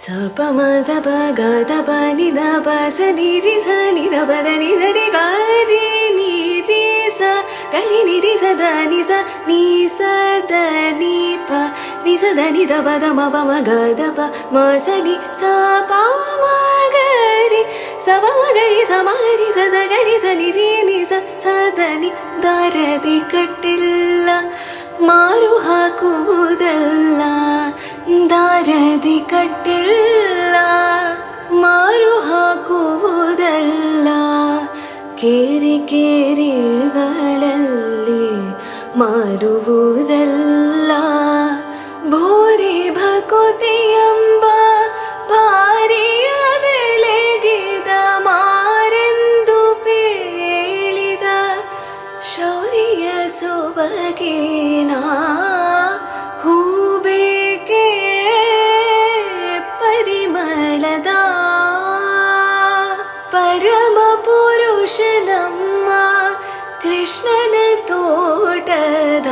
ಪ ಮ ದ ಪ ಗ ದ ಪ ನಿ ದ ಪ ಸ ನಿ ರಿ ಸ ನಿ ದ ಪ ದ ನಿ ದ ರಿ ಗ ರಿ ನಿ ರಿ ಸ ಗ ರಿ ನಿ ರಿ ಸ ದ ನಿ ಸ ದ ನಿ ಪ ನಿ ಸ ದ ನಿ ದ ಪ ದ ಮ ಪ ಮ ಗ ದ ಪ ಮ ಸ ನಿ ಸ ಪ ಮ ಗ ರಿ ಸ ಪ ಮ ಗ ರಿ ಸ ಮ ರಿ ಸ ಸ ಗ ರಿ ಸ ನಿ ರಿ ನಿ ಸ ಸ ದ ನಿ ದಾರದಿ ಕಟ್ಟಿಲ್ಲ ಮಾರು ಹಾಕುವುದಲ್ಲ ದಾರದಿ ಕಟ್ಟಿಲ್ಲ ಮಾರು ಹಾಕುವುದಲ್ಲ ಕೇರಿ ಕೇರಿಗಳಲ್ಲಿ ಮಾರುವುದಲ್ಲ ಭೂರಿ ಭಕುತಿಯೆಂಬ ಭಾರಿಯ ಬೆಲೆಗಿದ ಮಾರೆಂದು ಪೇಳಿದ ಶೌರ್ಯ ಸೊಬಗಿನ ಹೂಬೇಕೆ ಪರಿಮಳದ ಪರಮ ಪುರುಷನಮ್ಮ ಕೃಷ್ಣನ ತೋಟದ